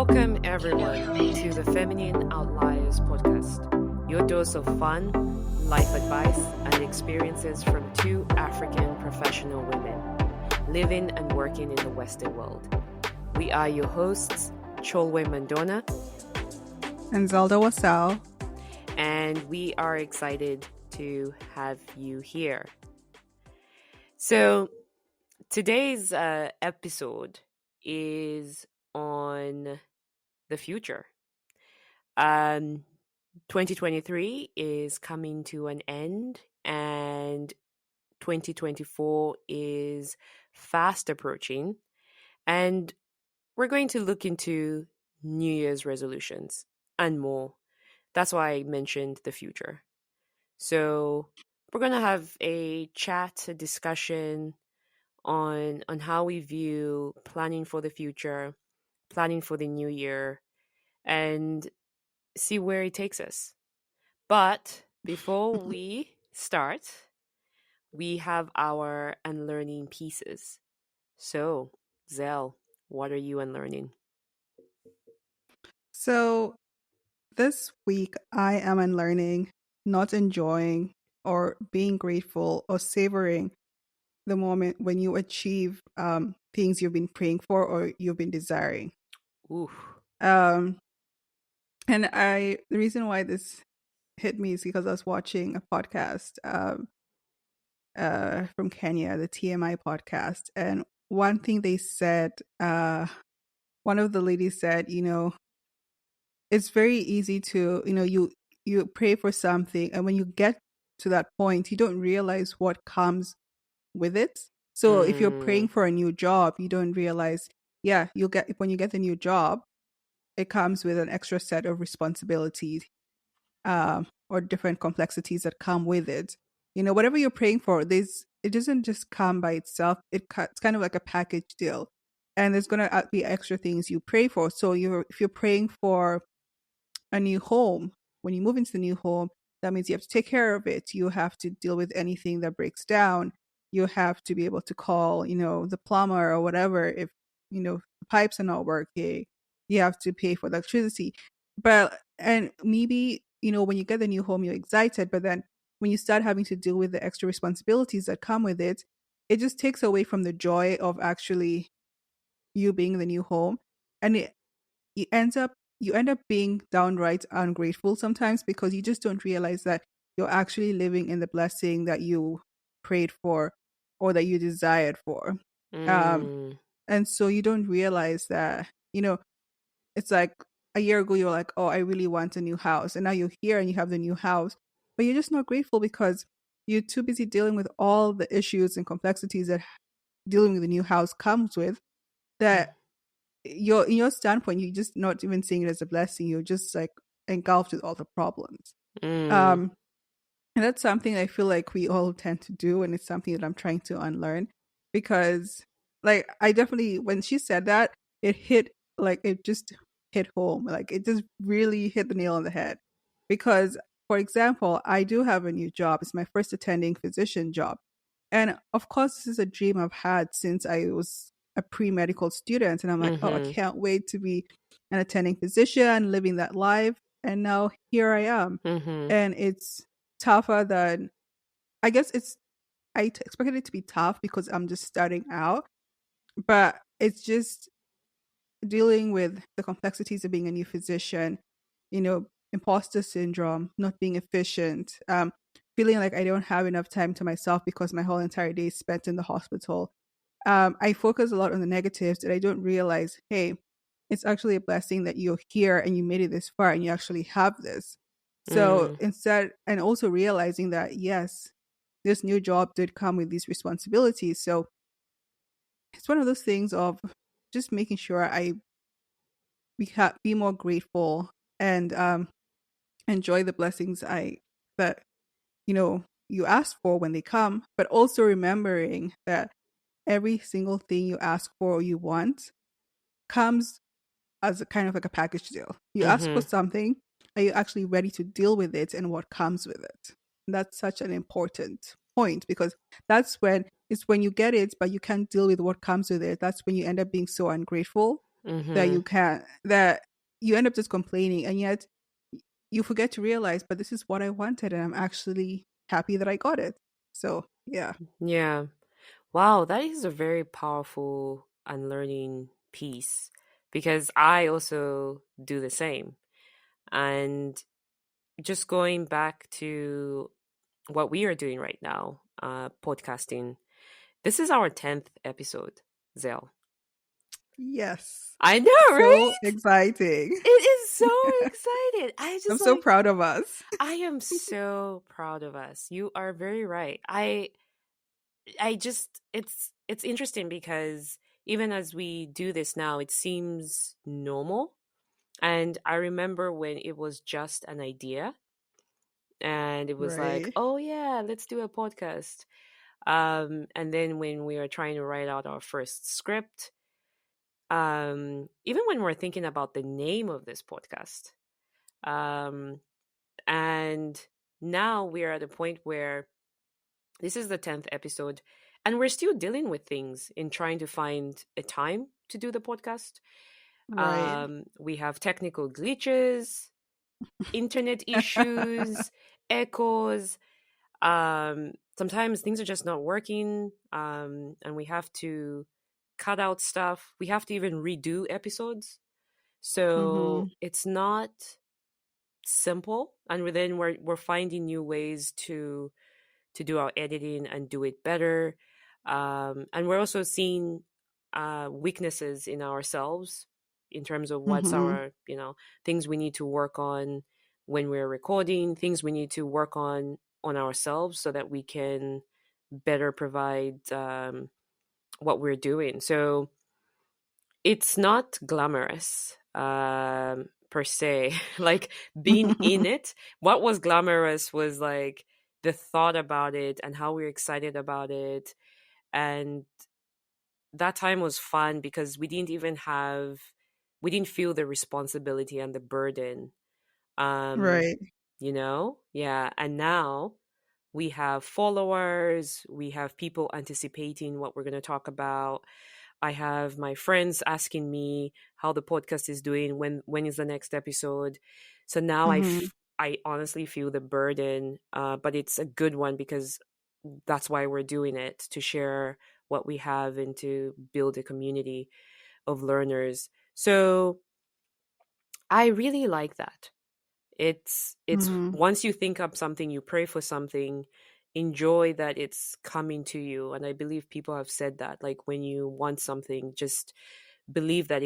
Welcome, everyone, to the Feminine Outliers podcast, your dose of fun, life advice, and experiences from two African professional women living and working in the Western world. We are your hosts, Choolwe Mandona and Zelda Wasau, and we are excited to have you here. So, today's episode is on the future. 2023 is coming to an end, and 2024 is fast approaching, and we're going to look into New Year's resolutions and more. That's why I mentioned the future. So we're going to have a chat, a discussion on how we view planning for the future, planning for the new year, and see where it takes us. But before we start, we have our unlearning pieces. So, Zell, what are you unlearning? So this week I am unlearning not enjoying or being grateful or savoring the moment when you achieve things you've been praying for or you've been desiring. Ooh. And the reason why this hit me is because I was watching a podcast from Kenya, the TMI podcast, and one thing they said, one of the ladies said, it's very easy to, you pray for something, and when you get to that point, you don't realize what comes with it. So if you're praying for a new job, you don't realize, when you get the new job, it comes with an extra set of responsibilities or different complexities that come with it. Whatever you're praying for, it doesn't just come by itself. It's kind of like a package deal, and there's going to be extra things you pray for. So if you're praying for a new home, when you move into the new home, that means you have to take care of it. You have to deal with anything that breaks down. You have to be able to call, the plumber or whatever if, the pipes are not working. You have to pay for the electricity. And maybe, when you get the new home, you're excited, but then when you start having to deal with the extra responsibilities that come with it, it just takes away from the joy of actually you being in the new home. And you end up being downright ungrateful sometimes because you just don't realize that you're actually living in the blessing that you prayed for or that you desired for. And so you don't realize that, it's like a year ago, you're like, oh, I really want a new house. And now you're here and you have the new house, but you're just not grateful because you're too busy dealing with all the issues and complexities that dealing with the new house comes with, that in your standpoint, you're just not even seeing it as a blessing. You're just like engulfed with all the problems. And that's something I feel like we all tend to do. And it's something that I'm trying to unlearn because like I definitely, when she said that, it just hit home. Like it just really hit the nail on the head because, for example, I do have a new job. It's my first attending physician job. And of course, this is a dream I've had since I was a pre-medical student. And I'm like, oh, I can't wait to be an attending physician, living that life. And now here I am. And it's tougher than, I guess I expected it to be tough because I'm just starting out. But it's just dealing with the complexities of being a new physician, imposter syndrome, not being efficient, feeling like I don't have enough time to myself because my whole entire day is spent in the hospital. I focus a lot on the negatives and I don't realize, hey, it's actually a blessing that you're here and you made it this far and you actually have this. So instead, and also realizing that, yes, this new job did come with these responsibilities. So it's one of those things of just making sure I be more grateful and enjoy the blessings that you ask for when they come, but also remembering that every single thing you ask for or you want comes as a kind of like a package deal. You ask for something, are you actually ready to deal with it and what comes with it? And that's such an important point because it's when you get it, but you can't deal with what comes with it. That's when you end up being so ungrateful that Mm-hmm. you can't, that you end up just complaining, and yet you forget to realize, but this is what I wanted, and I'm actually happy that I got it. So yeah. Yeah. Wow, that is a very powerful unlearning piece because I also do the same. And just going back to what we are doing right now, podcasting, this is our 10th episode, Zell. Yes. I know, So right? exciting. It is so excited. I I'm just so like, proud of us. I am so proud of us. You are very right. I just it's interesting because even as we do this now, it seems normal. And I remember when it was just an idea and it was like, Right. oh yeah, let's do a podcast. And then when we were trying to write out our first script, even when we're thinking about the name of this podcast, um, and now we're at a point where this is the 10th episode, and we're still dealing with things in trying to find a time to do the podcast. Right. We have technical glitches, internet issues, echoes. Sometimes things are just not working, and we have to cut out stuff. We have to even redo episodes. So Mhm. it's not simple, and then we're finding new ways to do our editing and do it better. And we're also seeing weaknesses in ourselves in terms of what's Mhm. our, things we need to work on when we're recording, things we need to work on ourselves so that we can better provide what we're doing. So it's not glamorous per se. Like being in it, what was glamorous was like the thought about it and how we were excited about it. And that time was fun because we didn't feel the responsibility and the burden. Um, Right. yeah. And now we have followers, we have people anticipating what we're going to talk about. I have my friends asking me how the podcast is doing, when is the next episode. So now Mhm. I honestly feel the burden, but it's a good one because that's why we're doing it, to share what we have and to build a community of learners. So I really like that. It's Mhm. once you think up something, you pray for something, enjoy that it's coming to you. And I believe people have said that, like when you want something, just believe that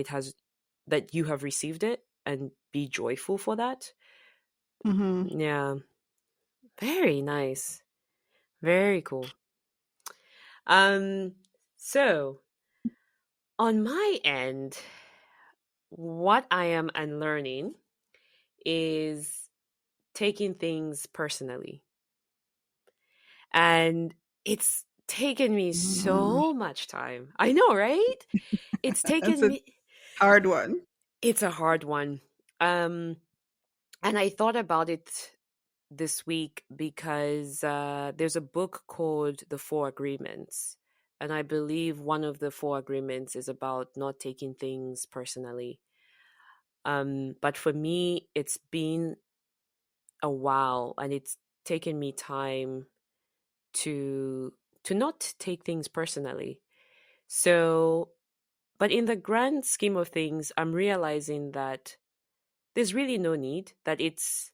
you have received it and be joyful for that. Mhm. Yeah, very nice, very cool. Um, so on my end, what I am unlearning is taking things personally. And it's taken me Mhm. so much time. I know, right? It's That's taken a me hard one. it's a hard one. Um and I thought about it this week because there's a book called The Four Agreements. And I believe one of the four agreements is about not taking things personally. But for me, it's been a while and it's taken me time to not take things personally. So, but in the grand scheme of things, I'm realizing that there's really no need, that it's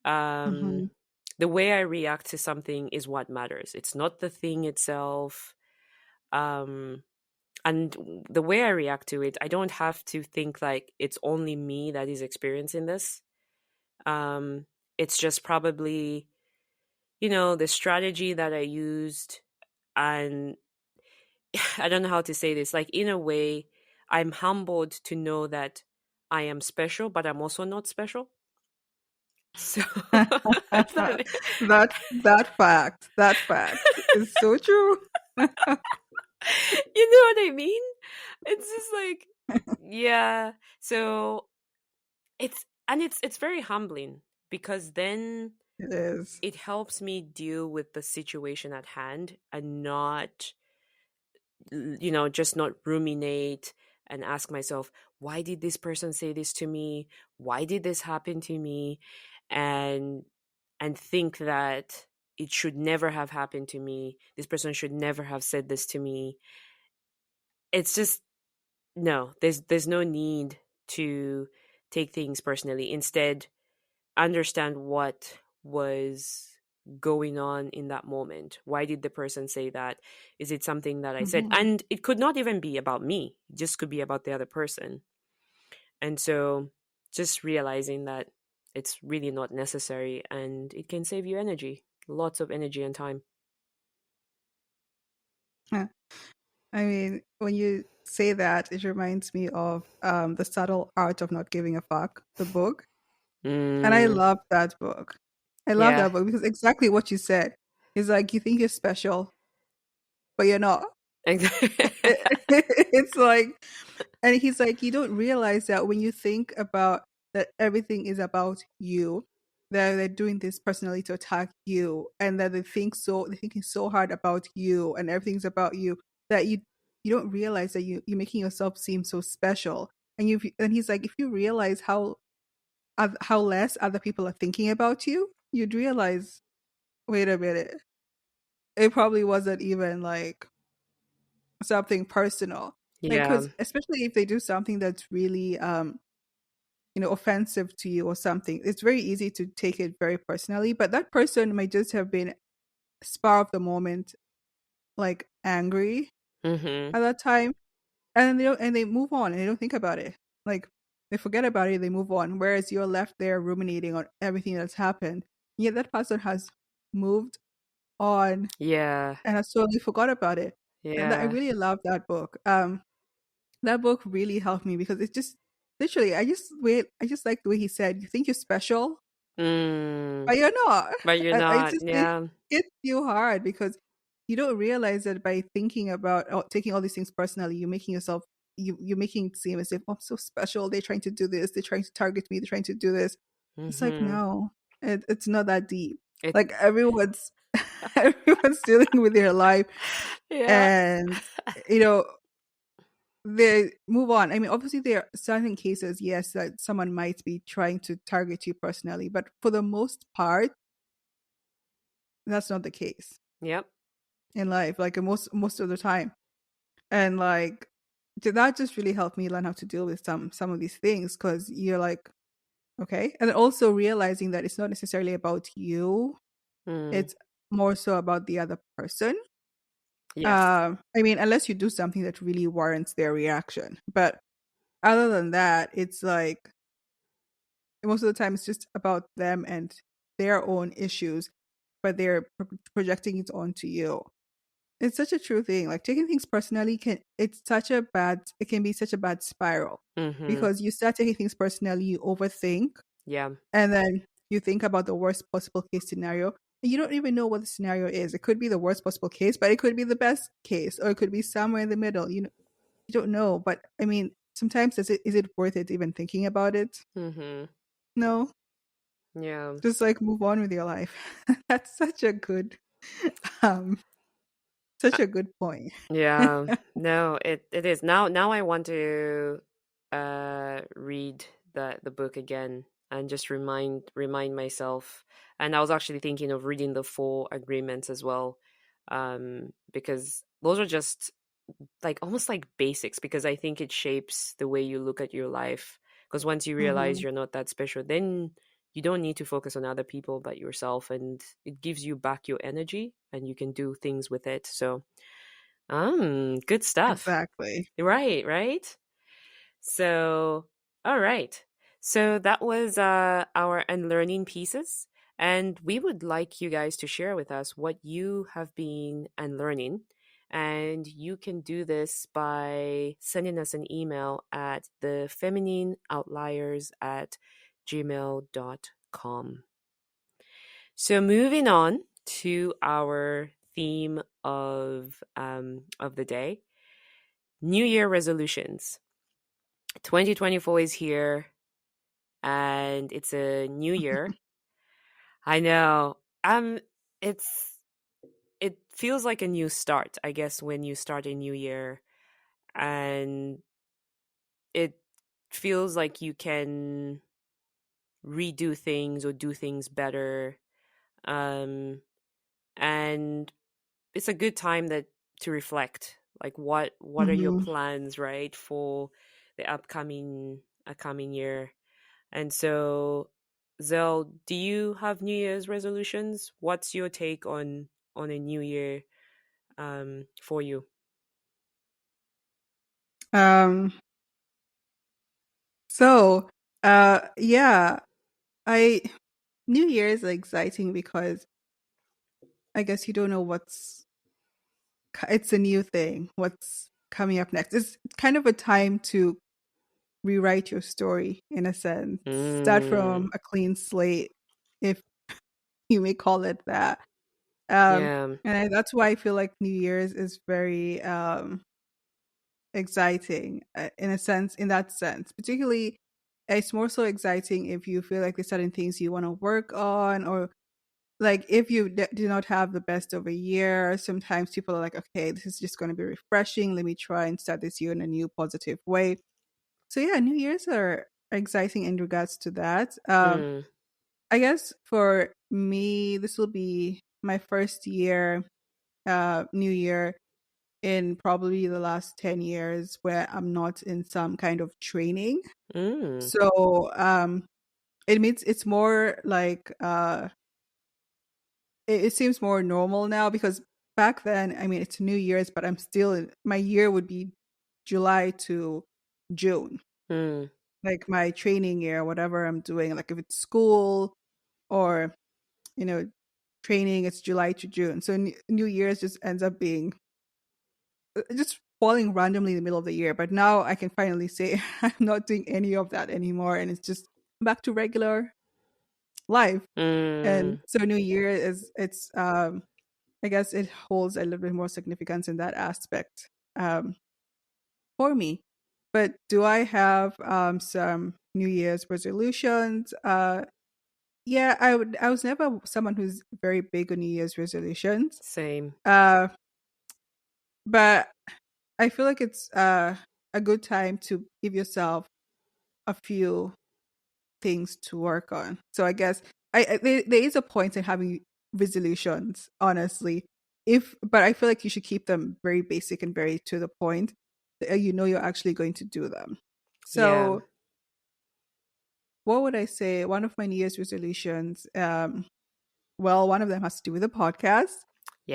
um Mhm. the way I react to something is what matters. It's not the thing itself. Um and the way I react to it, I don't have to think like it's only me that is experiencing this. Um it's just probably, the strategy that I used, and I don't know how to say this. Like, in a way, I'm humbled to know that I am special, but I'm also not special. So, it's not, That fact is so true. you know what I mean? It's just like, yeah. So it's very humbling because then It is. it helps me deal with the situation at hand and not, just not ruminate and ask myself, why did this person say this to me? Why did this happen to me? And think that it should never have happened to me. This person should never have said this to me. It's just no, there's no need to take things personally. Instead, understand what was going on in that moment. Why did the person say that? Is it something that I said? Mhm. And it could not even be about me. It just could be about the other person. And so just realizing that it's really not necessary and it can save you energy, lots of energy and time. Yeah. I mean, when you say that, it reminds me of The Subtle Art of Not Giving a Fuck, the book. And I Mm, love that book. I love yeah. that book because exactly what you said is like you think you're special, but you're not. It's like, and he's like, you don't realize that when you think about that everything is about you, that they're doing this personally to attack you, and that they're thinking so hard about you, and everything's about you, that you don't realize that you're making yourself seem so special. And he's like, if you realize how less other people are thinking about you, you'd realize, wait a minute, it probably wasn't even like something personal. Like, Yeah. because especially if they do something that's really offensive to you or something, it's very easy to take it very personally. But that person might just have been spur of the moment, like angry Mhm. at that time, and they move on and they don't think about it. Like, they forget about it, they move on. Whereas you're left there ruminating on everything that's happened. Yet that person has moved on Yeah. and has totally forgot about it. And I Yeah. really love that book. That book really helped me because it's just literally I just like the way he said, you think you're special, Mm. but you're not. But you're And not. it Yeah. hits you hard because you don't realize that by thinking about or taking all these things personally, you're making it seem as if, oh, I'm so special. They're trying to do this. They're trying to target me. They're trying to do this. It's like, Mhm. no, it's not that deep. It Like, everyone's dealing with their life, yeah. and you know they move on. I mean, obviously, there are certain cases, yes, that someone might be trying to target you personally, but for the most part, that's not the case Yep. in life. Like, most of the time, and like that just really helped me learn how to deal with some of these things because you're like, okay, and also realizing that it's not necessarily about you; Mm. it's more so about the other person. Yes. I mean, unless you do something that really warrants their reaction, but other than that, it's like most of the time it's just about them and their own issues, but they're projecting it onto you. It's such a true thing. Like, taking things personally it can be such a bad spiral Mhm. because you start taking things personally, you overthink, Yeah. and then you think about the worst possible case scenario. And you don't even know what the scenario is. It could be the worst possible case, but it could be the best case, or it could be somewhere in the middle. You don't know. But I mean, sometimes is it worth it even thinking about it? Mhm. No. Yeah. Just like move on with your life. That's um Uh, such a good point. yeah. No, it is. Now I want to read the book again and just remind myself. And I was actually thinking of reading the four agreements as well. Because those are just like almost like basics, because I think it shapes the way you look at your life. Because once you realize Mhm. you're not that special, then you don't need to focus on other people but yourself, and it gives you back your energy and you can do things with it. So, good stuff. Exactly. Right, right. So, all right. So that was our unlearning pieces. And we would like you guys to share with us what you have been unlearning. And you can do this by sending us an email at thefeminine outliers@gmail.com. So moving on to our theme of the day, New Year resolutions. 2024 is here and it's a new year. I know. It's it feels like a new start, I guess, when you start a new year. And it feels like you can redo things or do things better. Um, and it's a good time that to reflect, like what are your Mm-hmm. plans, right, for the upcoming year. And so, Zell, do you have New Year's resolutions? What's your take on a new year for you? Um, so, yeah, I New Year is exciting because I guess you don't know it's a new thing. What's coming up next? It's kind of a time to rewrite your story in a sense. Start Mm, from a clean slate, if you may call it that. Um, yeah. that's why I feel like New Year's is very exciting in a sense. In that sense, particularly, it's more so exciting if you feel like there's certain things you want to work on, or like if you do not have the best of a year. Sometimes people are like, okay, this is just going to be refreshing. Let me try and start this year in a new positive way. So yeah, New Year's are exciting in regards to that. Mm, I guess for me, this will be my first year, New Year in probably the last 10 years where I'm not in some kind of training. mm, So it means it's more like it seems more normal now because back then, I mean, it's New Year's, but I'm still my year would be July to June, mm, like my training year, whatever I'm doing. Like if it's school or, you know, training, it's July to June. So New Year's just ends up being just falling randomly in the middle of the year. But now I can finally say I'm not doing any of that anymore. And it's just back to regular life. And mm, so New Year it's I guess it holds a little bit more significance in that aspect for me. But do I have some New Year's resolutions? Yeah, I was never someone who's very big on New Year's resolutions. same. Uh, but I feel like it's a good time to give yourself a few things to work on. So I guess there is a point in having resolutions, honestly. If but I feel like you should keep them very basic and very to the point. You know you're actually going to do them. Yeah. So what would I say? One of my New Year's resolutions, well, one of them has to do with the podcast,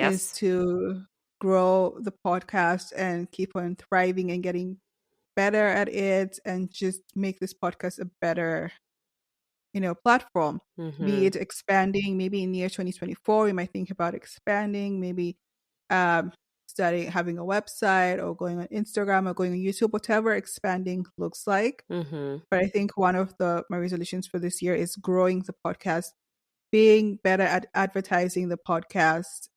is Yes. to grow the podcast and keep on thriving and getting better at it and just make this podcast a better, platform. Be Mm-hmm. it expanding, maybe in year 2024, we might think about expanding, maybe um, starting having a website or going on Instagram or going on YouTube, whatever expanding looks like. Mm-hmm. But I think one of the my resolutions for this year is growing the podcast, being better at advertising the podcast,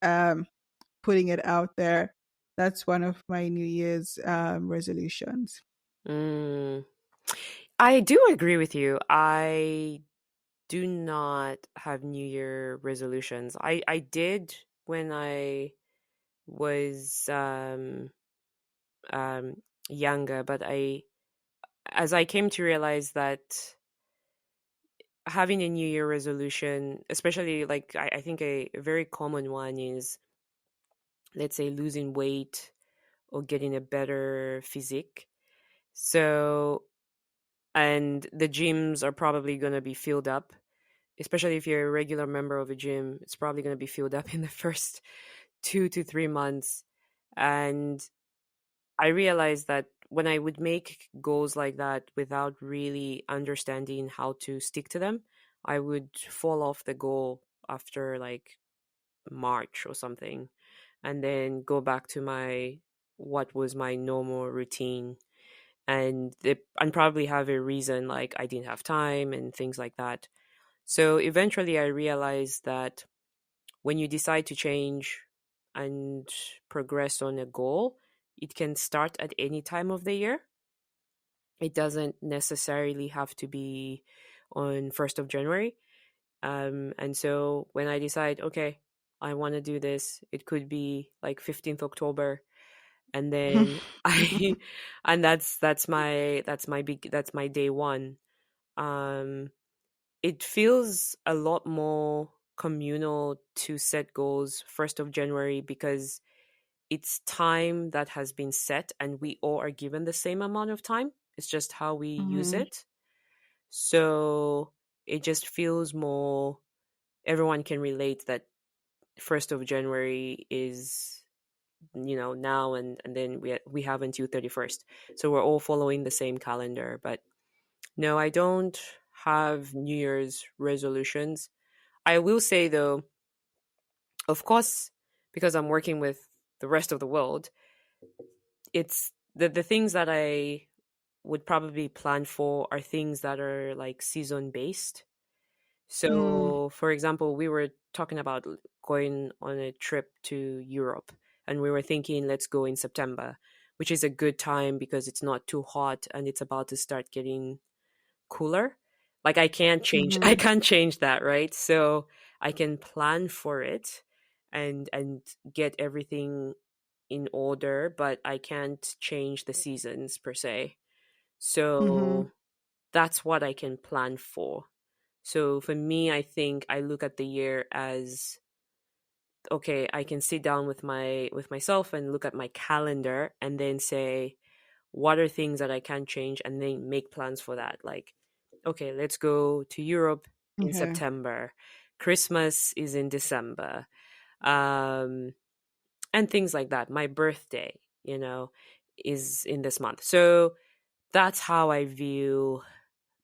putting it out there. That's one of my New Year's resolutions. Mm. I do agree with you. I do not have New Year resolutions. I did when I was um younger, but I as I came to realize that having a New Year resolution, especially like I think a very common one is, let's say, losing weight or getting a better physique. So, and the gyms are probably going to be filled up, especially if you're a regular member of a gym. It's probably going to be filled up in the first 2 to 3 months. And I realized that when I would make goals like that without really understanding how to stick to them, I would fall off the goal after like March or something, and then go back to my what was my normal routine, and probably have a reason like I didn't have time and things like that. So eventually I realized that when you decide to change and progress on a goal, it can start at any time of the year. It doesn't necessarily have to be on 1st of January. And so when I decide, okay, I want to do this, it could be like 15th October. and then I and that's my day one. Um, it feels a lot more communal to set goals 1st of January because it's time that has been set and we all are given the same amount of time. It's just how we use Mhm. it. So it just feels more, everyone can relate that 1st of January is, now, and then we have until 31st. So we're all following the same calendar. But no, I don't have New Year's resolutions. I will say though, of course, because I'm working with the rest of the world, it's the things that I would probably plan for are things that are like season based. Mm. So, for example, we were talking about going on a trip to Europe, and we were thinking, let's go in September, which is a good time because it's not too hot and it's about to start getting cooler. Like I can't change I Mhm. can't change that, right? So I can plan for it and get everything in order, but I can't change the seasons per se. Mhm. So that's what I can plan for. So for me, I think I look at the year as, okay, I can sit down with myself and look at my calendar and then say what are things that I can change and then make plans for that. Like, okay, let's go to Europe in Okay. September. Christmas is in December. Um and things like that. My birthday, is in this month. So that's how I view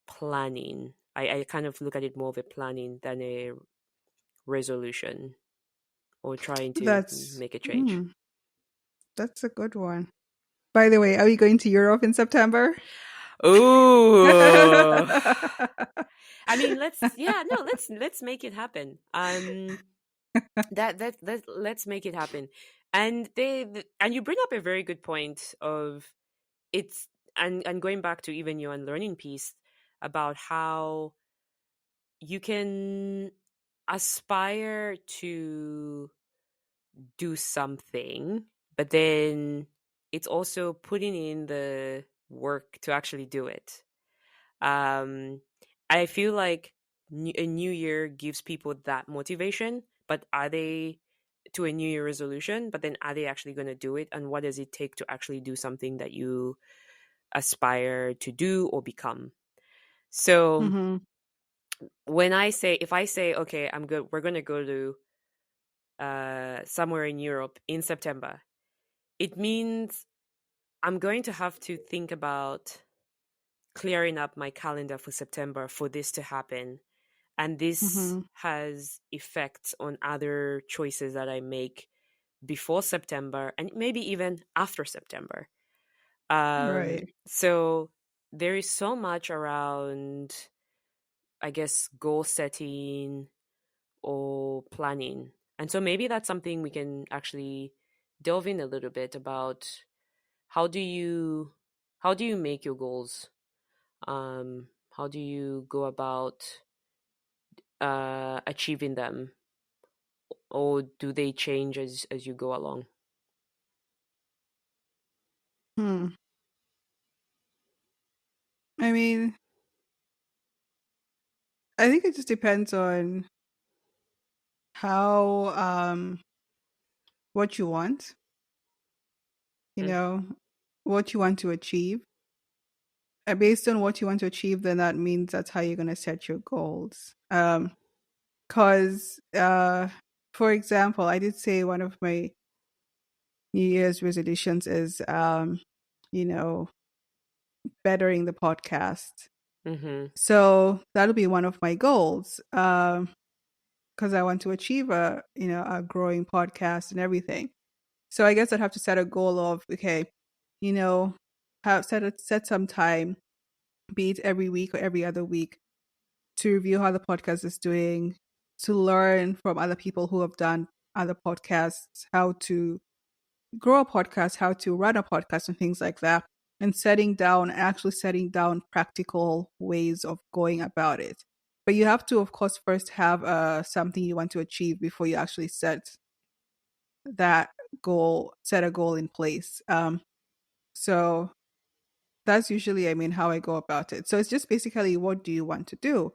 planning. I kind of look at it more of a planning than a resolution or trying to That's make a change. mm, that's a good one. By the way, are we going to Europe in September? Oh, I mean, let's make it happen. Let's make it happen. And and you bring up a very good point of it's and going back to even your unlearning piece about how you can aspire to do something, but then it's also putting in the work to actually do it. Um, I feel like a new year gives people that motivation, but are they to a new year resolution? But then are they actually going to do it? And what does it take to actually do something that you aspire to do or become? So Mhm. if I say, okay, I'm good, we're going to go to somewhere in Europe in September, it means I'm going to have to think about clearing up my calendar for September for this to happen. And this Mhm. has effects on other choices that I make before September and maybe even after September. Right. So there is so much around, I guess, goal setting or planning. And so maybe that's something we can actually delve in a little bit about. How do you how do you make your goals? How do you go about achieving them, or do they change as you go along? Hmm. I mean, I think it just depends on how what you want, you Mm, know, what you want to achieve. And based on what you want to achieve, then that means that's how you're going to set your goals. Cause for example, I did say one of my New Year's resolutions is you know, bettering the podcast. mm-hmm. So that'll be one of my goals. Because I want to achieve a growing podcast and everything. So I guess I'd have to set a goal of, okay, you know, set some time, be it every week or every other week, to review how the podcast is doing, to learn from other people who have done other podcasts, how to grow a podcast, how to run a podcast, and things like that. And actually setting down practical ways of going about it. But you have to, of course, first have something you want to achieve before you actually set that set a goal in place. So that's usually, I mean, how I go about it. So it's just basically, what do you want to do?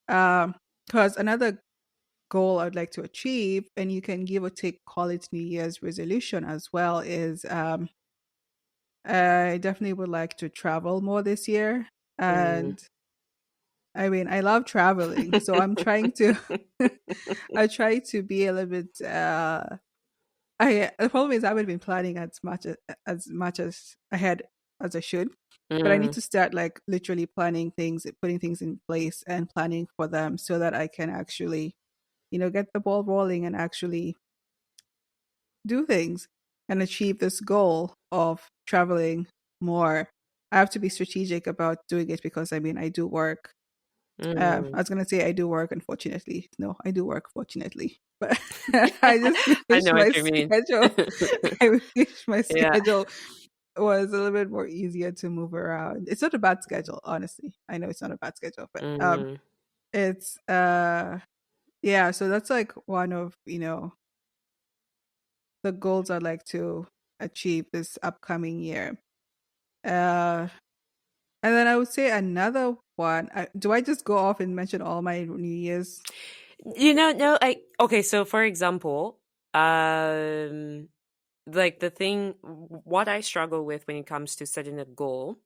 Because another goal I'd like to achieve, and you can give or take, call it New Year's resolution as well, is I definitely would like to travel more this year. Mm. And I mean, I love traveling, so I'm trying to I try to be a little bit I the problem is I haven't been planning as much as ahead as I should. But I need Mm. to start like literally planning things, putting things in place and planning for them so that I can actually, get the ball rolling and actually do things and achieve this goal of traveling more. I have to be strategic about doing it because I mean I do work. I Mm. was gonna say I do work, unfortunately. No, I do work, fortunately. But I just I wish know what my you mean. schedule I wish my Yeah. schedule was a little bit more easier to move around. It's not a bad schedule, honestly. I know it's not a bad schedule, but Mm. it's yeah, so that's like one of, the goals I'd like to achieve this upcoming year. Uh and then I would say another one. Do I just go off and mention all my New Year's? No, okay, so for example, um like the thing what I struggle with when it comes to setting a goal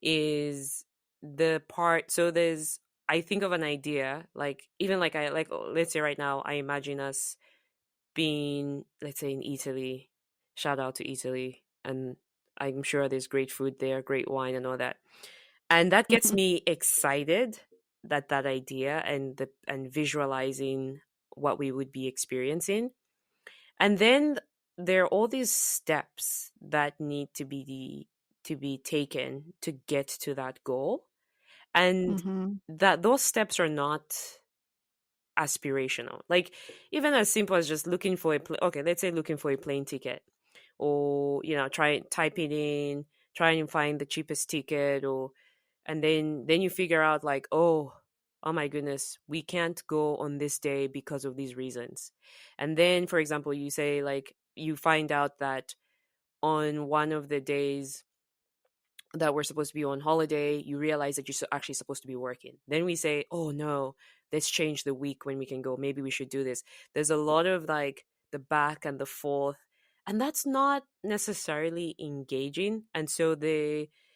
is the part, so there's, I think of an idea, like even like I like, let's say right now I imagine us being, let's say, in Italy. Shout out to Italy, and I'm sure there's great food there, great wine and all that. And that gets me excited, that idea and visualizing what we would be experiencing. And then there are all these steps that need to be taken to get to that goal. And Mm-hmm. that those steps are not aspirational. Like even as simple as just looking for okay, let's say looking for a plane ticket, or try typing in, trying to find the cheapest ticket, or and then you figure out like, oh my goodness, we can't go on this day because of these reasons. And then for example, you say like you find out that on one of the days that we're supposed to be on holiday, you realize that you're actually supposed to be working. Then we say, oh no, let's change the week when we can go. Maybe we should do this. There's a lot of like the back and the forth, and that's not necessarily engaging. And so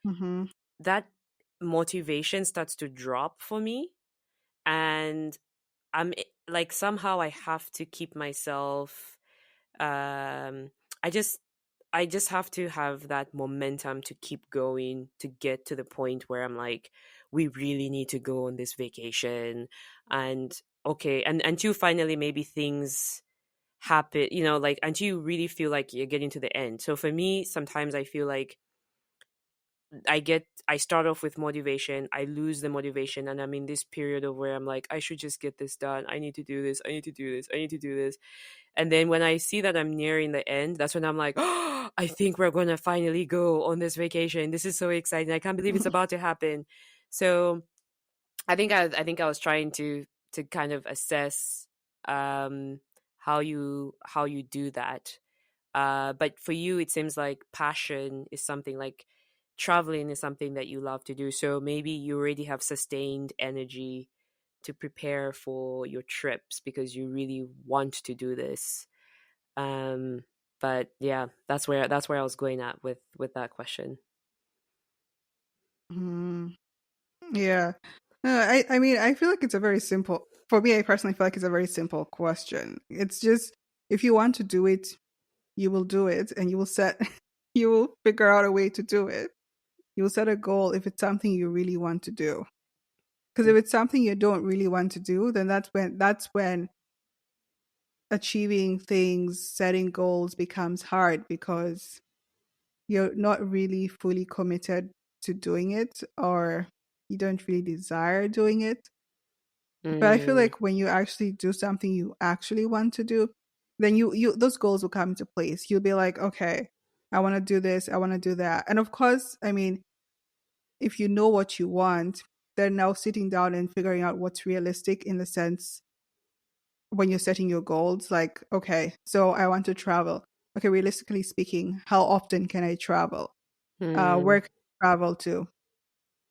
Mm-hmm. that motivation starts to drop for me. And like somehow I have to keep myself, um i just I just have to have that momentum to keep going, to get to the point where I'm like, we really need to go on this vacation. And okay, and until finally maybe things happen, like until you really feel like you're getting to the end. So for me, sometimes I feel like I start off with motivation, I lose the motivation, and I'm in this period of where I'm like, I should just get this done. I need to do this. I need to do this. I need to do this. And then when I see that I'm nearing the end, that's when I'm like, oh, I think we're going to finally go on this vacation. This is so exciting. I can't believe it's about to happen. So I think I was trying to kind of assess um how you do that. But for you, it seems like passion is something like traveling is something that you love to do. So maybe you already have sustained energy to prepare for your trips because you really want to do this. Um, but yeah, that's where I was going at with that question. Mm-hmm. Yeah. No, I mean, I feel like it's a very simple, for me, I personally feel like it's a very simple question. It's just, if you want to do it, you will do it and you will you will figure out a way to do it. You will set a goal if it's something you really want to do. Because if it's something you don't really want to do, then that's when achieving things, setting goals becomes hard because you're not really fully committed to doing it, or you don't really desire doing it. But I feel Mm, like when you actually do something you actually want to do, then you those goals will come into place. You'll be like, okay, I want to do this, I want to do that. And of course, I mean, if you know what you want, then now sitting down and figuring out what's realistic in the sense when you're setting your goals, like, okay, so I want to travel. okay, realistically speaking, how often can I travel? Hmm. Where can I travel to?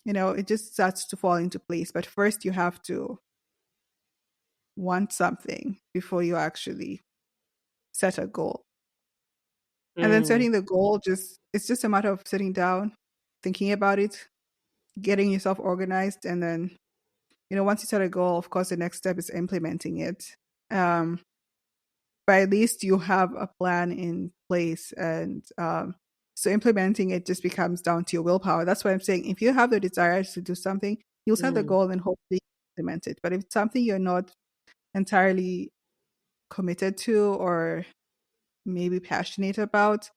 It just starts to fall into place. But first, you have to want something before you actually set a goal. And then Hmm. setting the goal, it's just a matter of sitting down, thinking about it, getting yourself organized, and then, once you set a goal, of course, the next step is implementing it. Um, but at least you have a plan in place, and so implementing it just becomes down to your willpower. That's why I'm saying if you have the desire to do something, you'll set the Hmm. goal and hopefully implement it. But if it's something you're not entirely committed to or maybe passionate about,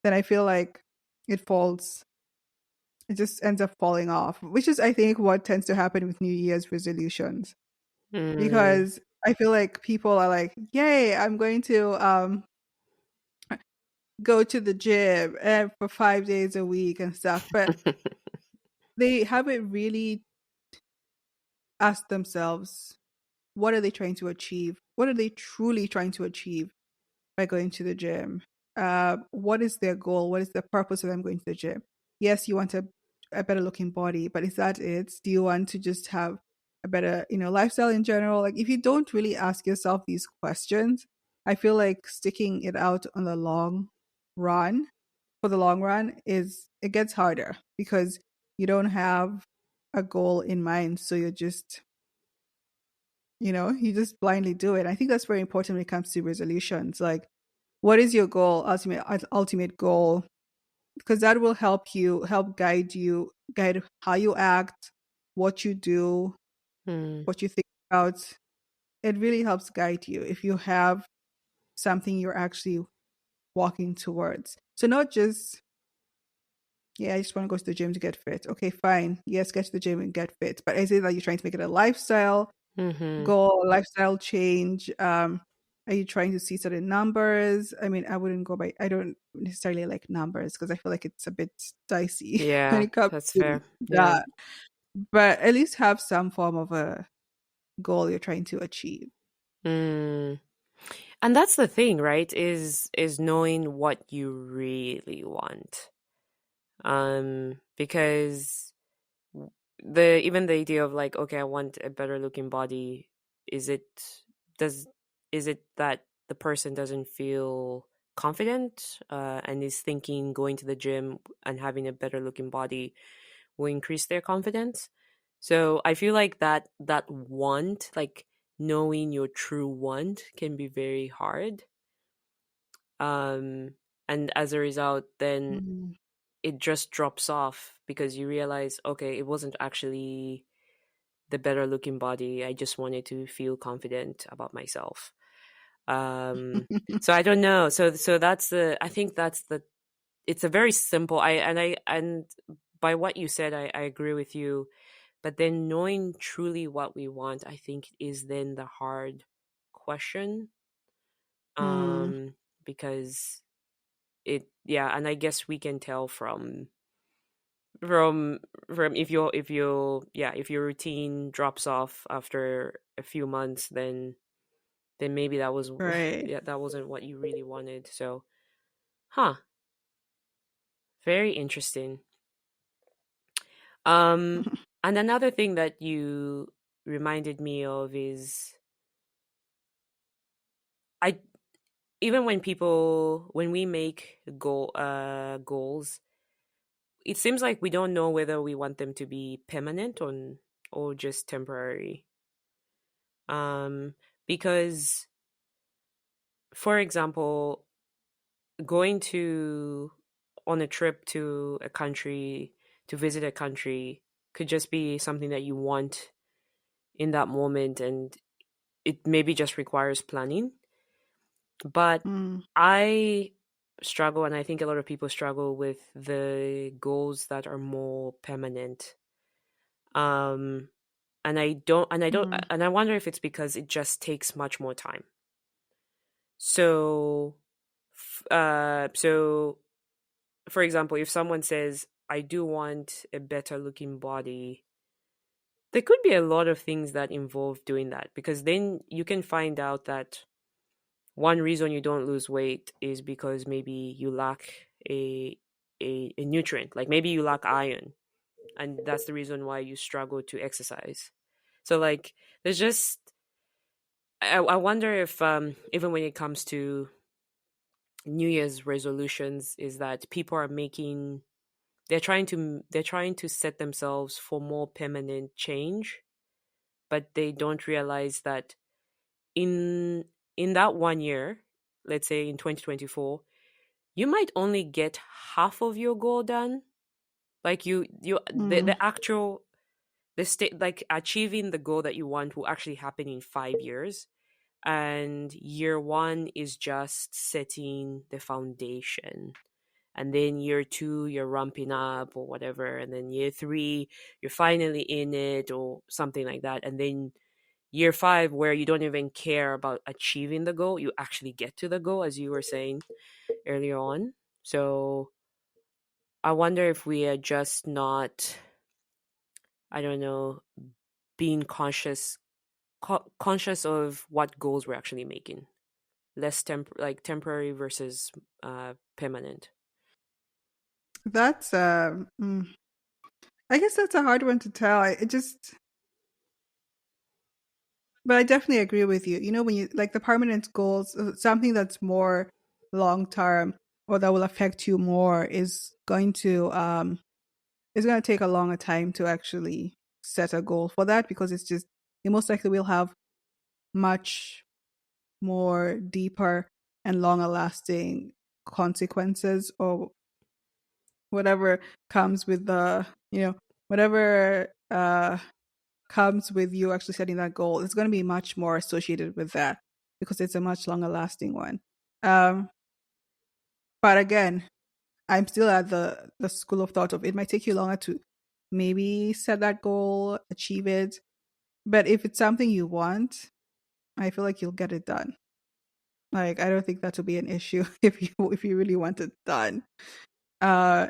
then I feel like it falls it just ends up falling off, which is, I think, what tends to happen with New Year's resolutions. Hmm. Because I feel like people are like, "Yay, I'm going to go to the gym for 5 days a week and stuff," but they haven't really asked themselves, what are they trying to achieve? What are they truly trying to achieve by going to the gym? What is their goal? What is the purpose of them going to the gym? Yes, you want a better looking body, but is that it? Do you want to just have a better, lifestyle in general? Like, if you don't really ask yourself these questions, I feel like sticking it out on the long run, for the long run, is it gets harder because you don't have a goal in mind. So you just blindly do it. I think that's very important when it comes to resolutions. Like, what is your goal, ultimate goal? Because that will help guide how you act, what you do, Hmm. what you think about. It really helps guide you if you have something you're actually walking towards. So not just, yeah, I just want to go to the gym to get fit. Okay, fine. Yes, get to the gym and get fit. But is it that you're trying to make it a lifestyle Hmm. goal, lifestyle change? Are you trying to see certain numbers? I mean, I don't necessarily like numbers because I feel like it's a bit dicey when Yeah, it comes that's to fair. Yeah. that. But at least have some form of a goal you're trying to achieve. Mm. And that's the thing, right? Is knowing what you really want. Because the even the idea of like, okay, I want a better looking body, is it does is it that the person doesn't feel confident and is thinking going to the gym and having a better looking body will increase their confidence? So I feel like that want, like knowing your true want, can be very hard. Um, and as a result, then Mm. it just drops off because you realize, okay, it wasn't actually the better looking body. I just wanted to feel confident about myself. So I don't know. So that's the. I think that's the. It's a very simple. And by what you said, I agree with you. But then knowing truly what we want, I think, is then the hard question. Mm. Um, because yeah, and I guess we can tell from if your routine drops off after a few months, then maybe that was Right. yeah, that wasn't what you really wanted. So, huh, very interesting. Um, and another thing that you reminded me of is I even when we make goals, it seems like we don't know whether we want them to be permanent or just temporary. Um, because, for example, going to on a trip to a country to visit a country could just be something that you want in that moment, and it maybe just requires planning. But Mm. I struggle, and I think a lot of people struggle with the goals that are more permanent. Um, Mm. and I wonder if it's because it just takes much more time. So, so for example, if someone says, I do want a better looking body, there could be a lot of things that involve doing that, because then you can find out that one reason you don't lose weight is because maybe you lack a nutrient, like maybe you lack iron, and that's the reason why you struggle to exercise. So like there's just I wonder if even when it comes to New Year's resolutions, is that people are making they're trying to set themselves for more permanent change, but they don't realize that in in that 1 year, let's say in 2024, you might only get half of your goal done. Like Mm. the actual the state, like achieving the goal that you want will actually happen in 5 years, and year one is just setting the foundation, and then year two you're ramping up or whatever, and then year three you're finally in it or something like that, and then year five where you don't even care about achieving the goal, you actually get to the goal, as you were saying earlier on. So I wonder if we are just not, I don't know, being conscious of what goals we're actually making, less like temporary versus permanent. That's I guess that's a hard one to tell. It just, but I definitely agree with you. You know, when you like the permanent goals, something that's more long term or that will affect you more is going to take a longer time to actually set a goal for that, because it's just it most likely will have much more deeper and longer lasting consequences, or whatever comes with the, whatever comes with you actually setting that goal. It's going to be much more associated with that because it's a much longer lasting one. um but again, I'm still at the school of thought of it might take you longer to maybe set that goal, achieve it, but if it's something you want, I feel like you'll get it done. Like, I don't think that will be an issue if you really want it done. uh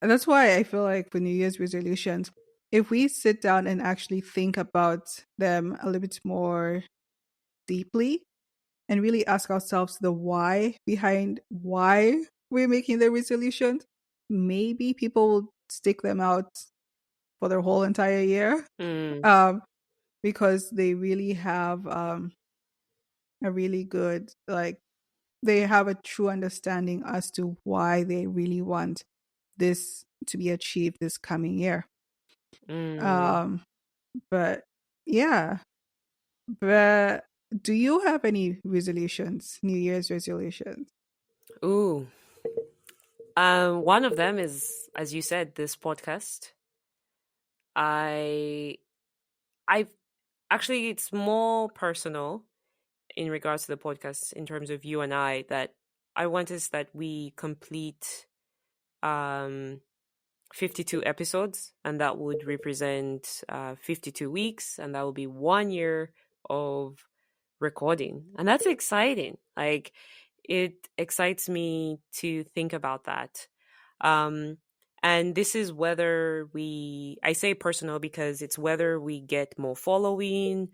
And that's why I feel like for New Year's resolutions, if we sit down and actually think about them a little bit more deeply and really ask ourselves the why behind why we're making the resolutions, maybe people will stick them out for their whole entire year. Mm, Um, because they really have a really good, like, they have a true understanding as to why they really want this to be achieved this coming year. mm. Um, but yeah, but do you have any resolutions, New Year's resolutions? Ooh. One of them is, as you said, this podcast. I, I actually, it's more personal in regards to the podcast in terms of you and I, that I want us that we complete um 52 episodes, and that would represent 52 weeks, and that will be 1 year of recording. And that's exciting. Like, it excites me to think about that. Um, and this is whether I say personal because it's whether we get more following,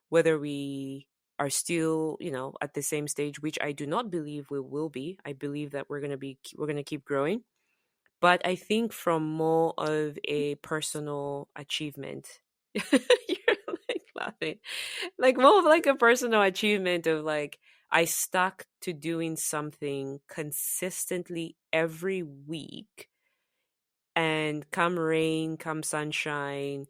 whether we are still, at the same stage, which I do not believe we will be. I believe that we're going to keep growing, but I think from more of a personal achievement. You're like laughing. Like more of like a personal achievement of like I stuck to doing something consistently every week, and come rain, come sunshine,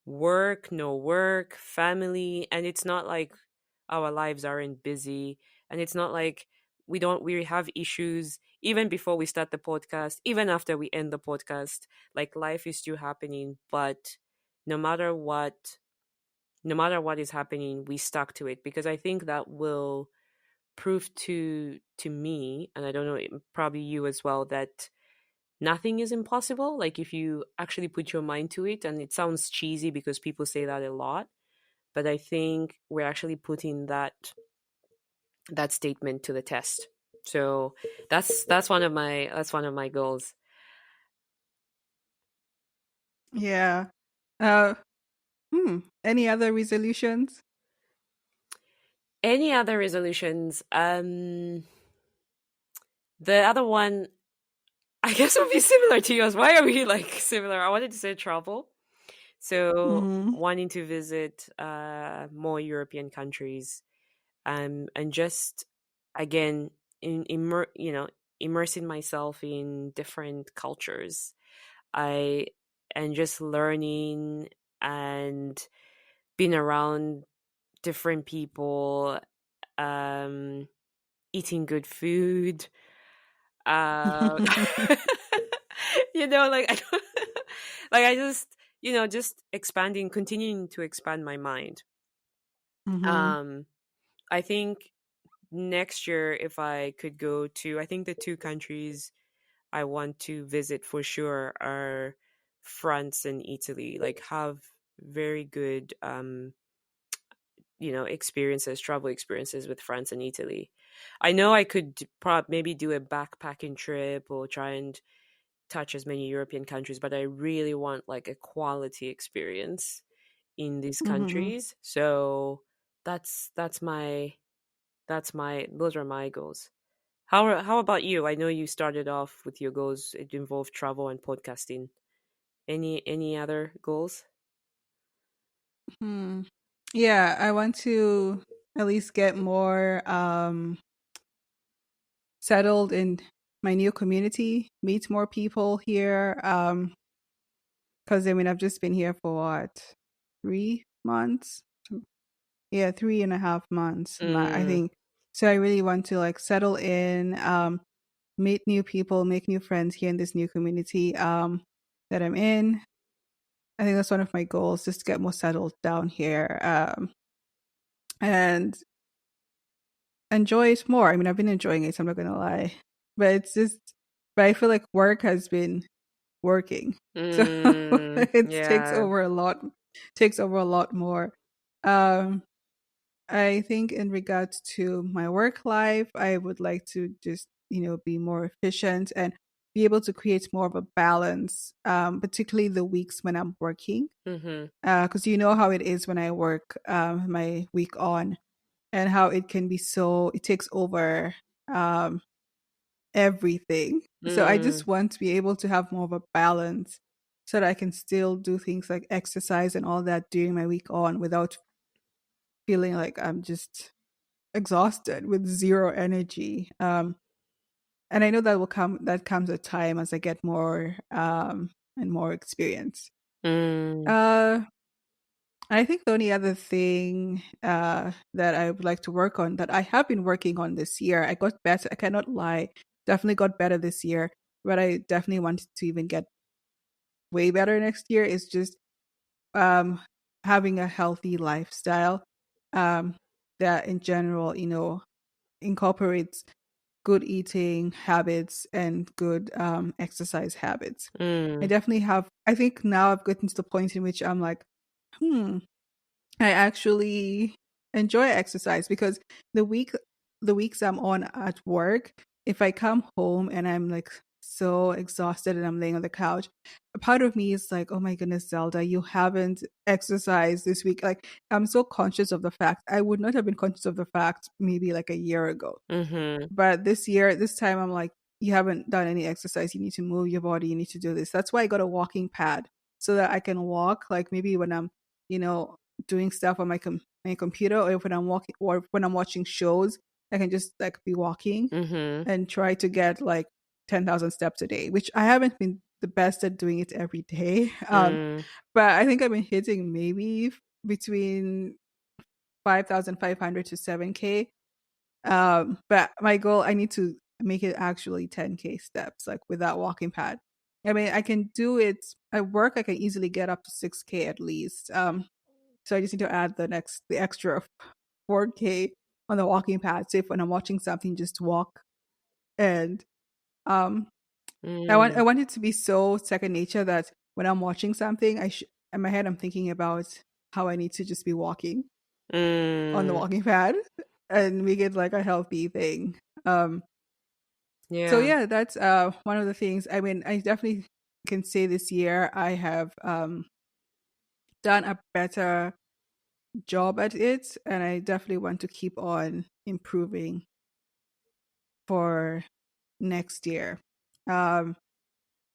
work, no work, family, and it's not like our lives aren't busy, and it's not like we have issues even before we start the podcast, even after we end the podcast. Like, life is still happening, but no matter what no matter what is happening, we stuck to it, because I think that will prove to me, and I don't know, probably you as well, that nothing is impossible. Like, if you actually put your mind to it, and it sounds cheesy because people say that a lot, but I think we're actually putting that statement to the test. So that's one of my goals. Yeah. Uh, any other resolutions? Any other resolutions? The other one, I guess, would be similar to yours. Why are we like similar? I wanted to say travel. So Mm-hmm. wanting to visit more European countries, and just again immersing myself in different cultures. I and just learning and being around different people, um, eating good food. Uh, like I don't, like I just just expanding, continuing to expand my mind. Mm-hmm. Um, I think next year, if I could go to, I think the two countries I want to visit for sure are France and Italy. Like have very good experiences, travel experiences with France and Italy. I know I could maybe do a backpacking trip or try and touch as many European countries, but I really want like a quality experience in these Mm-hmm. countries. So that's my those are my goals. How about you? I know you started off with your goals. It involved travel and podcasting. Any other goals? Hmm. Yeah, I want to at least get more settled in my new community, meet more people here. Because I mean, I've just been here for what, 3 months? Yeah, 3.5 months. I Mm, think so. I really want to like settle in, meet new people, make new friends here in this new community that I'm in. I think that's one of my goals, just to get more settled down here, and enjoy it more. I mean, I've been enjoying it, so I'm not gonna lie, but it's just, but I feel like work has been working, so it yeah. takes over a lot more. Um, I think in regards to my work life, I would like to just, be more efficient and be able to create more of a balance, particularly the weeks when I'm working. Mm-hmm. Because you know how it is when I work my week on, and how it can be so, it takes over um, everything. So I Mm, just want to be able to have more of a balance so that I can still do things like exercise and all that during my week on without feeling like I'm just exhausted with zero energy. And I know that comes with time as I get more and more experience. mm, Uh, I think the only other thing that I would like to work on, that I have been working on this year, I got better. I cannot lie, definitely got better this year, but I definitely wanted to even get way better next year. Is just um, having a healthy lifestyle um, that, in general, incorporates good eating habits and good exercise habits. I mm, definitely have. I think now I've gotten to the point in which I'm like, hmm, I actually enjoy exercise, because the week the weeks I'm on at work, if I come home and I'm like so exhausted and I'm laying on the couch, a part of me is like, oh my goodness, Zelda, you haven't exercised this week. Like, I'm so conscious of the fact. I would not have been conscious of the fact maybe like a year ago. mm-hmm. But this year, this time, I'm like, you haven't done any exercise. You need to move your body. You need to do this. That's why I got a walking pad, so that I can walk. Like maybe when I'm, you know, doing stuff on my computer, or when I'm walking, or when I'm watching shows, I can just like be walking Mm-hmm. and try to get like 10,000 steps a day, which I haven't been the best at doing it every day. Mm, But I think I've been hitting maybe between 5,500 to 7K. But my goal, I need to make it actually 10K steps, like with that walking pad. I mean, I can do it at work. I can easily get up to 6K at least. So I just need to add the extra 4K on the walking pad. So if when I'm watching something, just walk. And um, I mm, want it to be so second nature that when I'm watching something, in my head I'm thinking about how I need to just be walking on the mm, walking pad and make it like a healthy thing. So yeah. yeah, that's one of the things. I mean, I definitely can say this year I have done a better job at it, and I definitely want to keep on improving for next year. Um,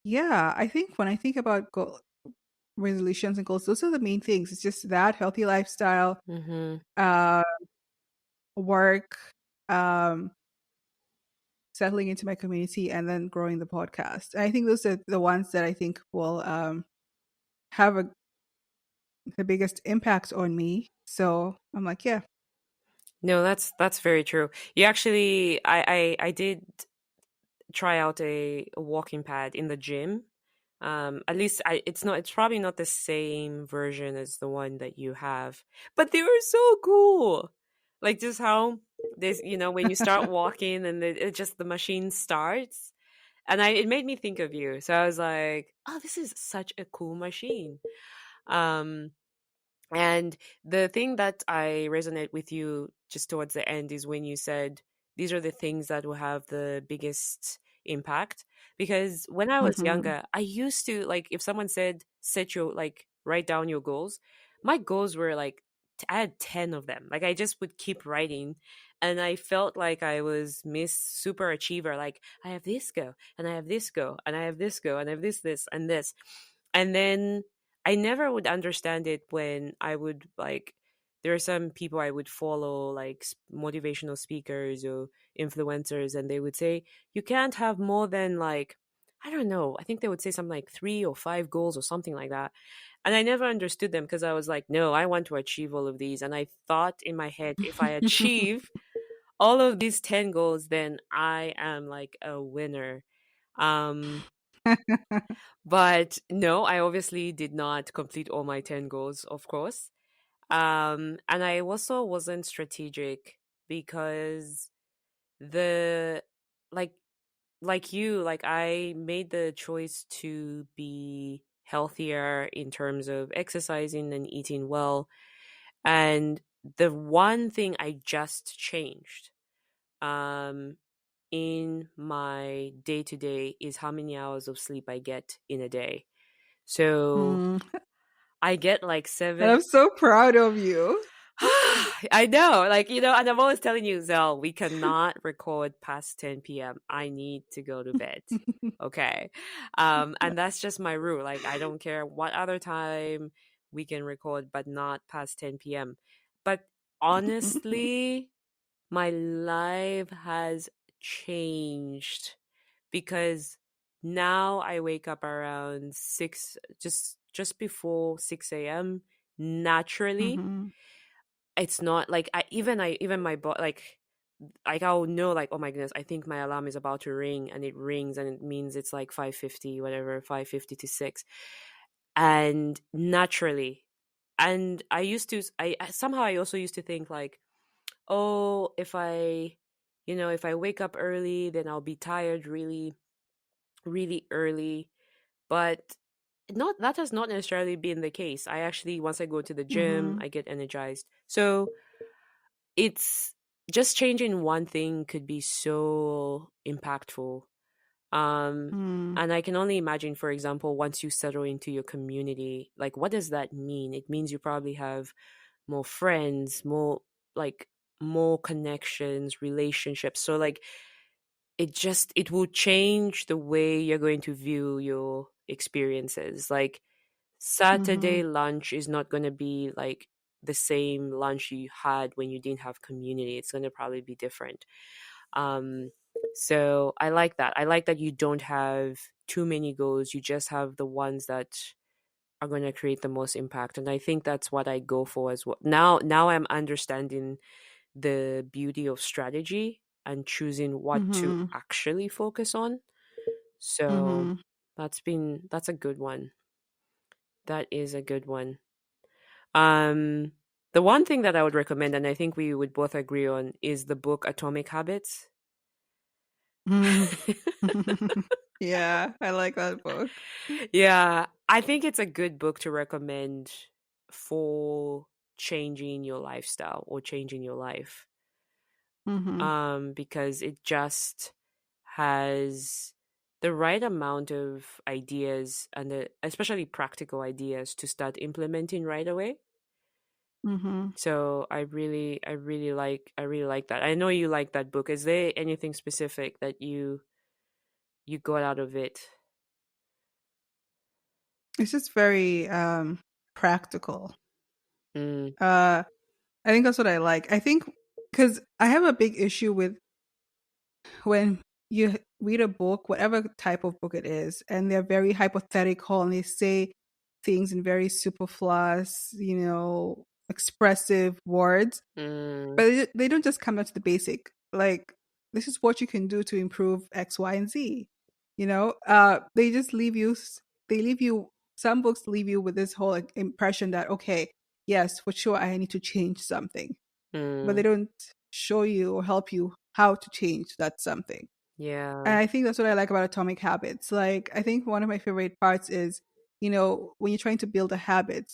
yeah, I think when I think about resolutions and goals, those are the main things. It's just that healthy lifestyle, Mm-hmm. uh, work, um, settling into my community, and then growing the podcast. And I think those are the ones that I think will have the biggest impact on me. So I'm like, yeah. No, that's very true. You actually, I did try out a walking pad in the gym. At least it's not. It's probably not the same version as the one that you have, but they were so cool. Like just how this, when you start walking and it just the machine starts, and it made me think of you. So I was like, oh, this is such a cool machine. Um, and the thing that I resonate with you just towards the end is when you said these are the things that will have the biggest impact. Because when I was Hmm. younger, I used to like if someone said write down your goals, my goals were like I had 10 of them. Like I just would keep writing and I felt like I was Miss Super Achiever. Like I have this go and I have this go and I have this go and I have this and this. And then I never would understand it when I would like there are some people I would follow like motivational speakers or influencers and they would say you can't have more than like I don't know. I think they would say something like 3 or 5 goals or something like that. And I never understood them because I was like, no, I want to achieve all of these. And I thought in my head, if I achieve all of these 10 goals, then I am like a winner. Um, but no, I obviously did not complete all my 10 goals, of course. And I also wasn't strategic because the like like you, like I made the choice to be healthier in terms of exercising and eating well. And the one thing I just changed um in my day to day is how many hours of sleep I get in a day. So Mm. I get like And 7. I'm so proud of you. I know, like, and I'm always telling you, Zell, we cannot record past 10 p.m. I need to go to bed. Okay. And that's just my rule. Like, I don't care what other time we can record, but not past 10 p.m. But honestly, my life has changed because now I wake up around 6, just before 6 a.m. naturally. Hmm. It's not like even my like I'll know like oh my goodness I think my alarm is about to ring and it rings and it means it's like 5:50 whatever 5:50 to 6 and naturally and I used to somehow I also used to think like oh if I wake up early then I'll be tired really really early but not that has not necessarily been the case. I actually once I go to the gym Hmm. I get energized. So it's just changing one thing could be so impactful. Um, Mm. and I can only imagine, for example, once you settle into your community, like what does that mean? It means you probably have more friends, like more connections, relationships. So like it will change the way you're going to view your experiences. Like Hmm. Saturday lunch is not going to be like the same lunch you had when you didn't have community. It's going to probably be different. Um, so I like that. I like that you don't have too many goals. You just have the ones that are going to create the most impact. And I think that's what I go for as well. Now I'm understanding the beauty of strategy and choosing what to Hmm. actually focus on. So Hmm. that's a good one. That is a good one. Um, the one thing that I would recommend, and I think we would both agree on, is the book Atomic Habits. Hmm. Yeah, I like that book. Yeah, I think it's a good book to recommend for changing your lifestyle or changing your life. Hmm. Because it just has the right amount of ideas and especially practical ideas to start implementing right away. Mm-hmm. So I really like that. I know you like that book. Is there anything specific that you got out of it? It's just very practical. Mm, Uh, I think that's what I like. I think because I have a big issue with when you read a book, whatever type of book it is, and they're very hypothetical and they say things in very superfluous, expressive words, mm, but they don't just come down to the basic. Like, this is what you can do to improve X, Y, and Z. They just leave you. They leave you. Some books leave you with this whole like, impression that okay, yes, for sure, I need to change something, but they mm, don't show you or help you how to change that something. yeah. And I think that's what I like about Atomic Habits. Like, I think one of my favorite parts is, when you're trying to build a habit,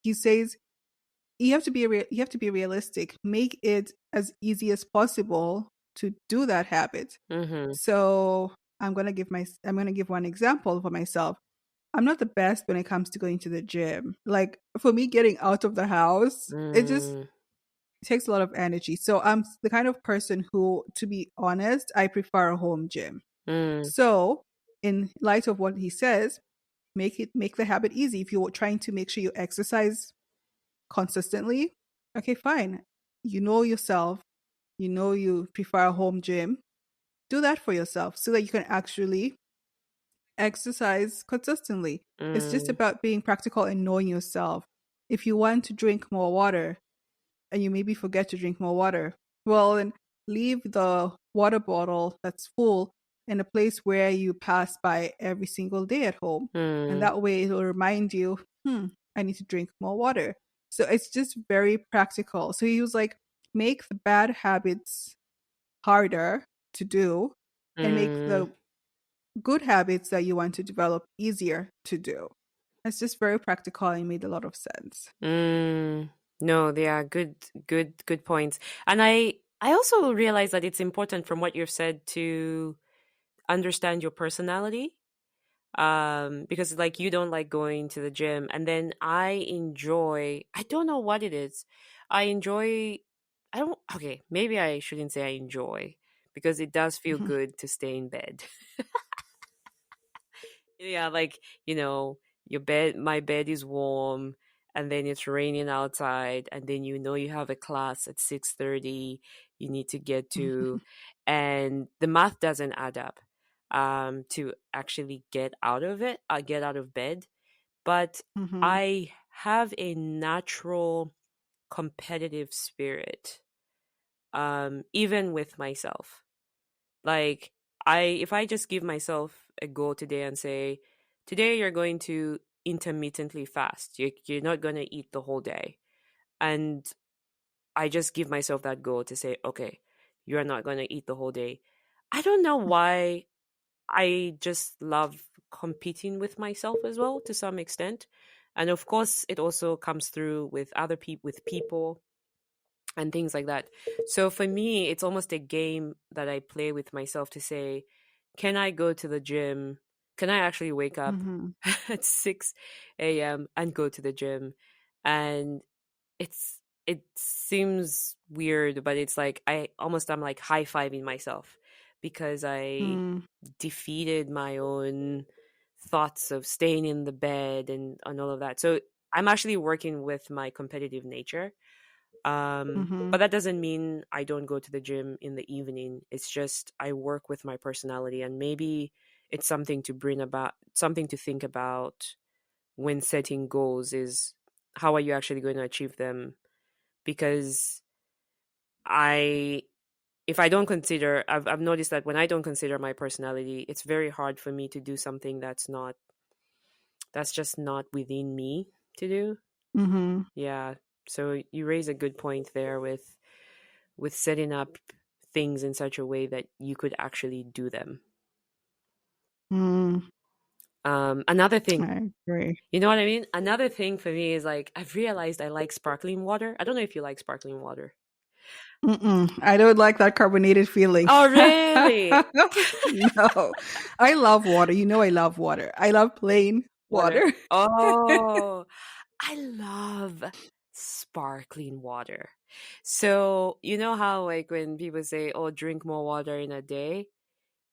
he says you have to be realistic. Make it as easy as possible to do that habit. Mhm. So I'm gonna give one example for myself. I'm not the best when it comes to going to the gym. Like for me, getting out of the house, it just Mm, takes a lot of energy. So I'm the kind of person who, to be honest, I prefer a home gym. mm, So in light of what he says, make the habit easy. If you're trying to make sure you exercise consistently, okay, fine. You know yourself, you prefer a home gym. Do that for yourself so that you can actually exercise consistently. It's just mm, about being practical and knowing yourself. If you want to drink more water and you maybe forget to drink more water, well, then leave the water bottle that's full in a place where you pass by every single day at home. And mm, that way it'll remind you, I need to drink more water. So it's just very practical. So he was like, make the bad habits harder to do and make mm, the good habits that you want to develop easier to do. It's just very practical and made a lot of sense. mm. No, they are good points. And I also realize that it's important from what you've said to understand your personality. Because like you don't like going to the gym, and then I don't know what it is. I enjoy I don't okay, maybe I shouldn't say I enjoy because it does feel good to stay in bed. Yeah, like, my bed is warm and then it's raining outside and then you have a class at 6:30 you need to get to, and the math doesn't add up to actually get out of bed, but Hmm. I have a natural competitive spirit even with myself. Like if I just give myself a goal today and say, today you're going to intermittently fast. You're not going to eat the whole day. And I just give myself that goal to say, okay, you're not going to eat the whole day. I don't know why I just love competing with myself as well to some extent. And of course, it also comes through with other people, with people and things like that. So for me, it's almost a game that I play with myself to say, can I go to the gym? Can I actually wake up Hmm. at 6 a.m. and go to the gym? And it seems weird, but it's like I'm like high-fiving myself because I Mm, defeated my own thoughts of staying in the bed and all of that. So I'm actually working with my competitive nature, mhm, but that doesn't mean I don't go to the gym in the evening. It's just I work with my personality, and maybe it's something to think about when setting goals is how are you actually going to achieve them? Because I if I don't consider I've noticed that when I don't consider my personality, it's very hard for me to do something that's just not within me to do. mhm, Yeah. So you raise a good point there with setting up things in such a way that you could actually do them. mm, Another thing, I agree. you know what I mean? Another thing for me is like I've realized I like sparkling water. I don't know if you like sparkling water. Mm-mm, I don't like that carbonated feeling. Oh, really? No, I love water. You know I love water. I love plain Water. water. Oh, I love sparkling water. So, you know how, like, when people say, oh, drink more water in a day?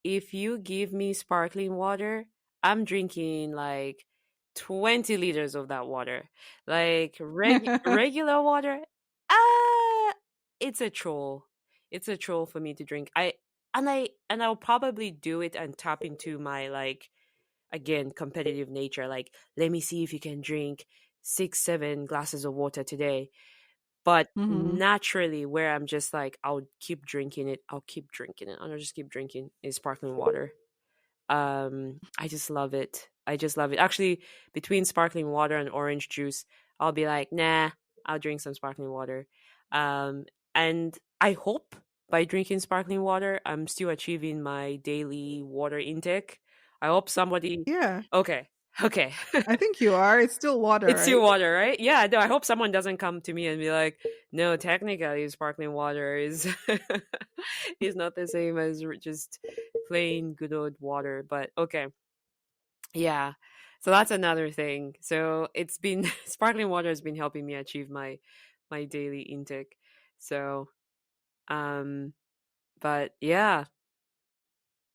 If you give me sparkling water, I'm drinking like 20 liters of that water. Like regular water, ah, it's a troll. It's a troll for me to drink. I'll probably do it and tap into my, like, again, competitive nature. Like, let me see if you can drink 6, 7 glasses of water today. But Mhm. naturally, where I'm just like, I'll keep drinking it. I'll keep drinking it. I'll just keep drinking is sparkling water. I just love it. I just love it. Actually, between sparkling water and orange juice, I'll be like, nah, I'll drink some sparkling water. Um, and I hope by drinking sparkling water, I'm still achieving my daily water intake. I hope somebody. Yeah, Okay, okay. I think you are. It's still water, It's still right? water, right? Yeah, no, I hope someone doesn't come to me and be like, no, technically sparkling water is is not the same as just plain good old water. But okay. Yeah. So that's another thing. So it's been sparkling water has been helping me achieve my daily intake. So um but yeah,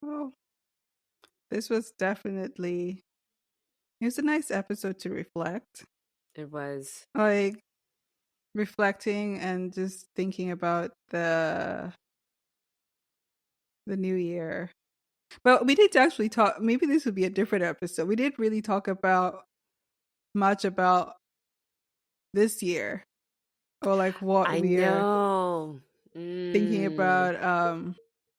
Well, this was definitely it was a nice episode to reflect. it was. Like reflecting and just thinking about the new year. But we did actually talk maybe this would be a different episode. We did really talk about much about this year or like what I we're know. thinking Mm. about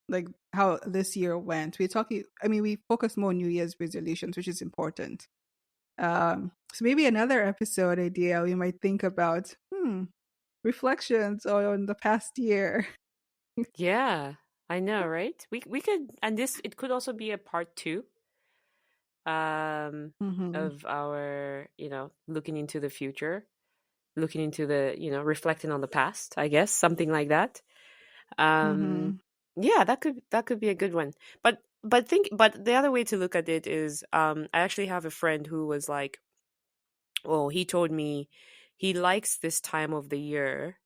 like how this year went. We're talking I mean we focus more on New Year's resolutions, which is important. So maybe another episode idea we might think about reflections on the past year. Yeah. I know, right? We could, and this, it could also be a part 2 um Mhm. of our, looking into the future, looking into the, reflecting on the past, I guess, something like that. Um, Mhm. yeah, that could be a good one. But the other way to look at it is, I actually have a friend who was like, well, he told me he likes this time of the year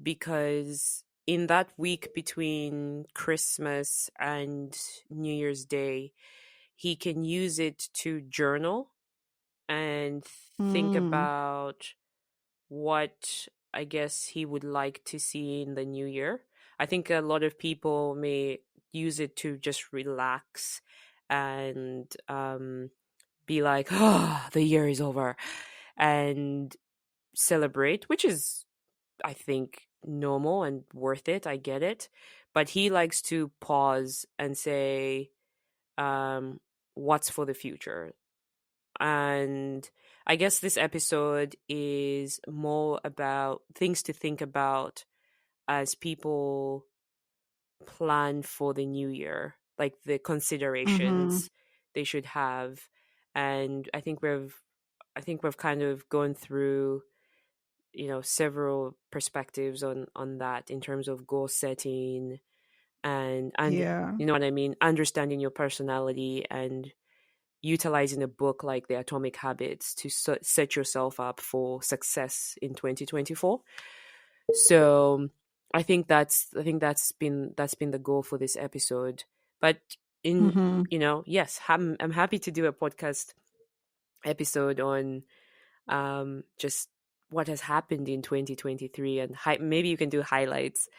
because in that week between Christmas and New Year's Day, he can use it to journal and think Mm. about what, I guess, he would like to see in the new year. I think a lot of people may use it to just relax and be like, oh, the year is over, and celebrate, which is, I think, normal and worth it. I get it. But he likes to pause and say, what's for the future? And I guess this episode is more about things to think about as people plan for the new year, like the Mhm. considerations they should have. And I think we've kind of gone through, several perspectives on that in terms of goal setting and Yeah. you know what I mean, understanding your personality and utilizing a book like The Atomic Habits to set yourself up for success in 2024. So I think that's been the goal for this episode. But in Mhm. yes, I'm happy to do a podcast episode on just what has happened in 2023, and maybe you can do highlights,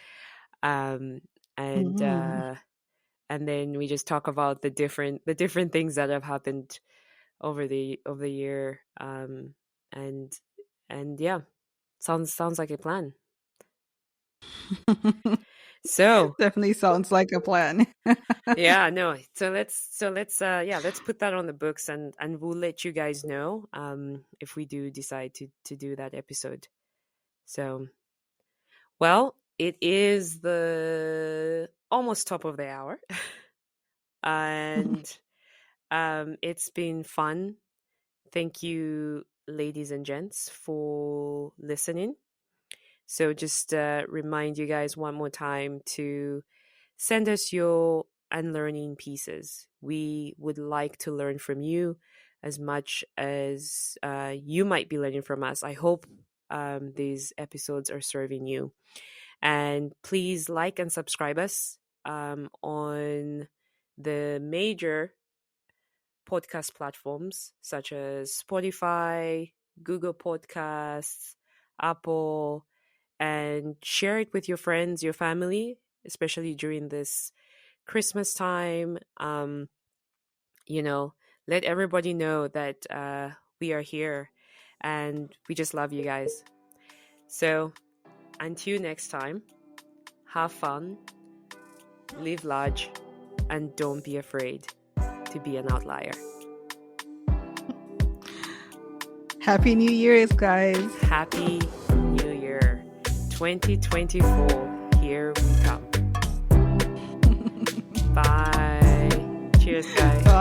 um and Mhm. uh and then we just talk about the different things that have happened over the year, and yeah, sounds like a plan. So Definitely sounds like a plan. yeah, no, let's put that on the books, and we'll let you guys know if we do decide to do that episode. So, well, it is the almost top of the hour. And it's been fun. Thank you, ladies and gents, for listening. So just remind you guys one more time to send us your unlearning pieces. We would like to learn from you as much as you might be learning from us. I hope these episodes are serving you. And please like and subscribe us on the major podcast platforms such as Spotify, Google Podcasts, Apple, and share it with your friends, your family, especially during this Christmas time. You know, let everybody know that we are here and we just love you guys. So until next time, have fun, live large, and don't be afraid to be an outlier. Happy New Year's, guys. Happy New Year 2024. Here we come. Bye. Cheers, guys.